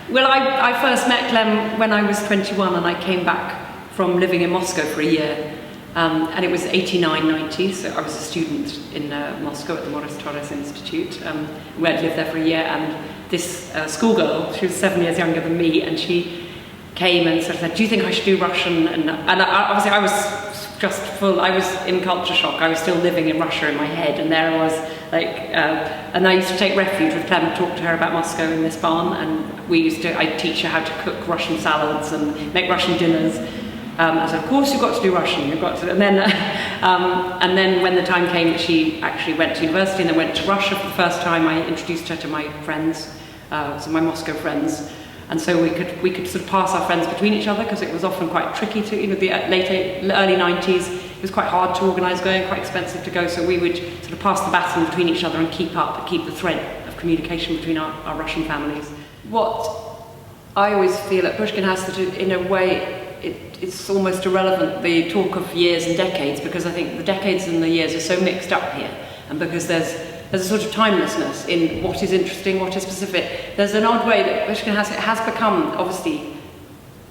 Well, I first met Clem when I was 21 and I came back from living in Moscow for a year. And it was 89-90, so I was a student in Moscow at the Morris Torres Institute, where I'd lived there for a year, and this schoolgirl, she was 7 years younger than me, and she came and sort of said, do you think I should do Russian? And obviously I was just full, I was in culture shock, I was still living in Russia in my head, and there I was, like, and I used to take refuge with Clem and talk to her about Moscow in this barn, and I'd teach her how to cook Russian salads and make Russian dinners. I said, of course you've got to do Russian, you've got to, and then when the time came that she actually went to university and then went to Russia for the first time, I introduced her to my friends, so my Moscow friends, and so we could sort of pass our friends between each other, because it was often quite tricky to, the early 90s, it was quite hard to organise going, quite expensive to go, so we would sort of pass the baton between each other and keep the thread of communication between our Russian families. What I always feel at Pushkin House, that in a way, it's almost irrelevant, the talk of years and decades, because I think the decades and the years are so mixed up here, and because there's a sort of timelessness in what is interesting, what is specific. There's an odd way that Pushkin has become, obviously,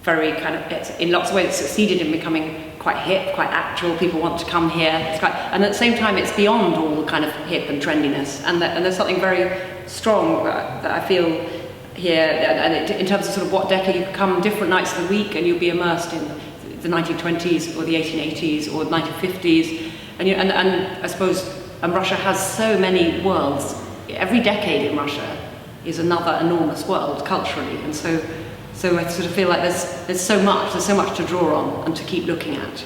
very kind of, in lots of ways, succeeded in becoming quite hip, quite actual. People want to come here, and at the same time, it's beyond all the kind of hip and trendiness, and there's something very strong that I feel here, and in terms of sort of what decade, you could come different nights of the week and you'll be immersed in the 1920s or the 1880s or the 1950s, and I suppose Russia has so many worlds. Every decade in Russia is another enormous world culturally, and so I sort of feel like there's so much to draw on and to keep looking at,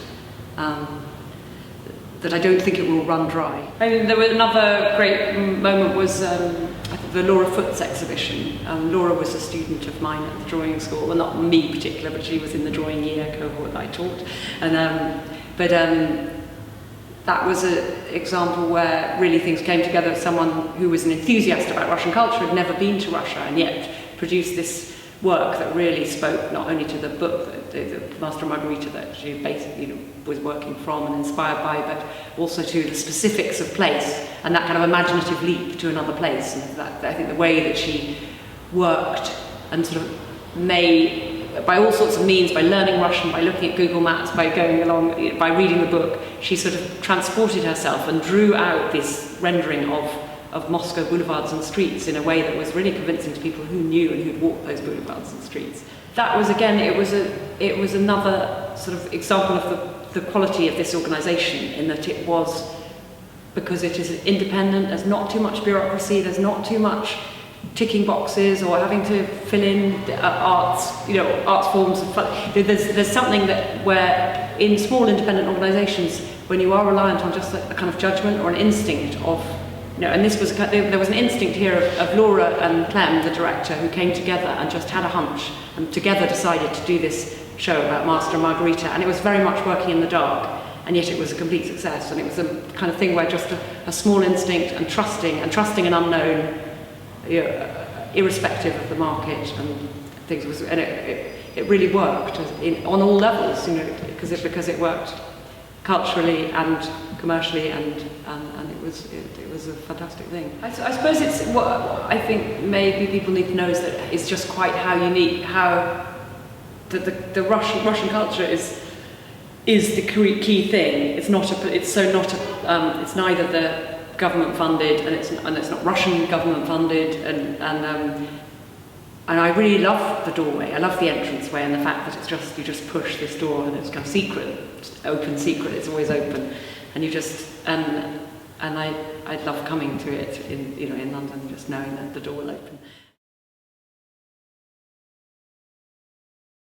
that I don't think it will run dry. I mean, there was another great moment was the Laura Foote's exhibition. Laura was a student of mine at the drawing school, well, not me particular, but she was in the drawing year cohort that I taught. And that was an example where really things came together. Someone who was an enthusiast about Russian culture, had never been to Russia, and yet produced this work that really spoke not only to the book, the Master and Margarita, that she basically was working from and inspired by, but also to the specifics of place and that kind of imaginative leap to another place. And that, I think the way that she worked and sort of made, by all sorts of means, by learning Russian, by looking at Google Maps, by going along, by reading the book, she sort of transported herself and drew out this rendering of Moscow boulevards and streets in a way that was really convincing to people who knew and who'd walked those boulevards and streets. That was, again, it was another sort of example of the quality of this organisation, in that it was, because it is independent, there's not too much bureaucracy, there's not too much ticking boxes or having to fill in arts forms. There's something that where in small independent organisations, when you are reliant on just a kind of judgment or an instinct of, and this was, there was an instinct here of Laura and Clem, the director, who came together and just had a hunch and together decided to do this show about Master and Margarita, and it was very much working in the dark, and yet it was a complete success, and it was a kind of thing where just a small instinct and trusting an unknown, irrespective of the market and things, and it really worked on all levels, because it worked culturally and commercially, and it was a fantastic thing. I suppose it's what I think maybe people need to know is that it's just quite how unique, how the Russian culture is the key thing. It's neither the government funded and it's not Russian government funded, and I really love the doorway. I love the entranceway and the fact that you just push this door and it's kind of secret, open secret. It's always open, and you just and I love coming to it in London, just knowing that the door will open.